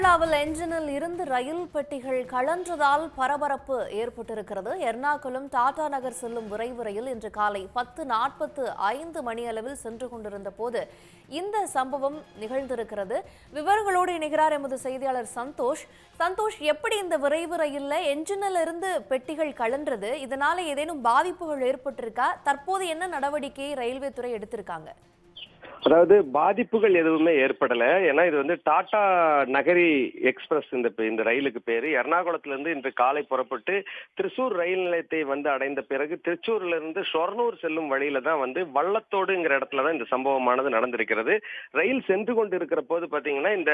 கேரளாவில் என்ஜினில் இருந்து ரயில் பெட்டிகள் கழன்றதால் பரபரப்பு ஏற்பட்டிருக்கிறது. எர்ணாகுளம் டாடா நகர் செல்லும் விரைவு ரயில் இன்று காலை 10:45 மணியளவில் சென்று கொண்டிருந்த போது இந்த சம்பவம் நிகழ்ந்திருக்கிறது. விவரங்களோடு இணைகிறார் எமது செய்தியாளர் சந்தோஷ். எப்படி இந்த விரைவு ரயில்ல என்ஜினில் இருந்து பெட்டிகள் கழன்றது? இதனால ஏதேனும் பாதிப்புகள் ஏற்பட்டிருக்கா? தற்போது என்ன நடவடிக்கையை ரயில்வே துறை எடுத்திருக்காங்க? அதாவது பாதிப்புகள் எதுவுமே ஏற்படல. ஏன்னா இது வந்து டாடா நகரி எக்ஸ்பிரஸ் இந்த ரயிலுக்கு பேரு. எர்ணாகுளத்திலிருந்து இன்று காலை புறப்பட்டு திருச்சூர் ரயில் நிலையத்தை வந்து அடைந்த பிறகு திருச்சூர்ல இருந்து ஷொர்ணூர் செல்லும் வழியில தான் வந்து வள்ளத்தோடுங்கிற இடத்துல தான் இந்த சம்பவமானது நடந்திருக்கிறது. ரயில் சென்று கொண்டு இருக்கிற போது பாத்தீங்கன்னா இந்த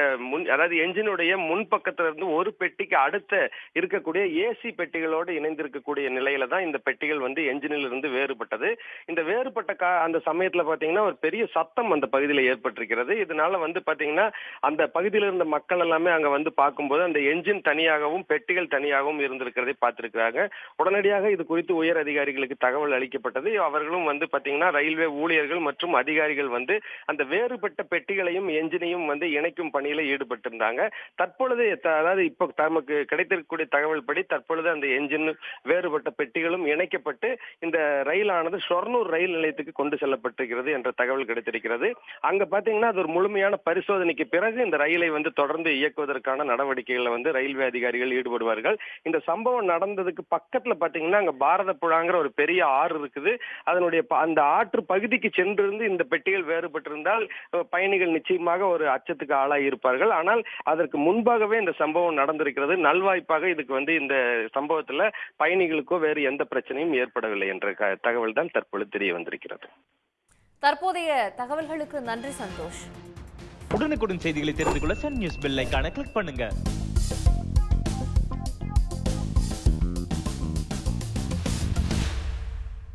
அதாவது என்ஜினுடைய முன்பக்கத்துல இருந்து ஒரு பெட்டிக்கு அடுத்த இருக்கக்கூடிய ஏசி பெட்டிகளோடு இணைந்திருக்கக்கூடிய நிலையில தான் இந்த பெட்டிகள் வந்து என்ஜினில் இருந்து வேறுபட்டது. இந்த வேறுபட்ட அந்த சமயத்துல பாத்தீங்கன்னா ஒரு பெரிய சத்தம் அந்த பகுதியில் ஏற்பட்டிருக்கிறது. இதனால வந்து பாத்தீங்கன்னா அந்த பகுதியில் இருந்த மக்கள் எல்லாமே அங்க வந்து பார்க்கும்போது அந்த என்ஜின் தனியாகவும் பெட்டிகள் தனியாகவும் இருந்திருக்கிறதை பார்த்திருக்கிறாங்க. உடனடியாக இது குறித்து உயர் அதிகாரிகளுக்கு தகவல் அளிக்கப்பட்டது. அவர்களும் வந்து பாத்தீங்கன்னா ரயில்வே ஊழியர்கள் மற்றும் அதிகாரிகள் வந்து அந்த வேறுபட்ட பெட்டிகளையும் என்ஜினையும் வந்து இணைக்கும் பணியில ஈடுபட்டிருந்தாங்க. தற்பொழுது அதாவது இப்போ நமக்கு கிடைத்திருக்கக்கூடிய தகவல் படி தற்பொழுது அந்த என்ஜின் வேறுபட்ட பெட்டிகளும் இணைக்கப்பட்டு இந்த ரயிலானது ஷொர்ணூர் ரயில் நிலையத்துக்கு கொண்டு செல்லப்பட்டிருக்கிறது என்ற தகவல் கிடைத்திருக்கிறது. அங்க பாத்தீங்கன்னா அது ஒரு முழுமையான பரிசோதனைக்கு பிறகு இந்த ரயிலை வந்து தொடர்ந்து இயக்குவதற்கான நடவடிக்கைகளை வந்து ரயில்வே அதிகாரிகள் ஈடுபடுவார்கள். இந்த சம்பவம் நடந்ததுக்கு பக்கத்துல பாத்தீங்கன்னா அங்க பாரதப்புழாங்கிற ஒரு பெரிய ஆறு இருக்குது. அதனுடைய அந்த ஆற்று பகுதிக்கு சென்றிருந்து இந்த பெட்டிகள் வேறுபட்டிருந்தால் பயணிகள் நிச்சயமாக ஒரு அச்சத்துக்கு ஆளாகி இருப்பார்கள். ஆனால் அதற்கு முன்பாகவே இந்த சம்பவம் நடந்திருக்கிறது. நல்வாய்ப்பாக இதுக்கு வந்து இந்த சம்பவத்துல பயணிகளுக்கோ வேறு எந்த பிரச்சனையும் ஏற்படவில்லை என்ற தகவல் தான் தற்பொழுது தெரிய வந்திருக்கிறது. தற்போதைய தகவல்களுக்கு நன்றி சந்தோஷ். உடனுக்குடன் செய்திகளை தெரிந்து கொள்ள சன் நியூஸ் பெல் ஐகானை கிளிக் பண்ணுங்க.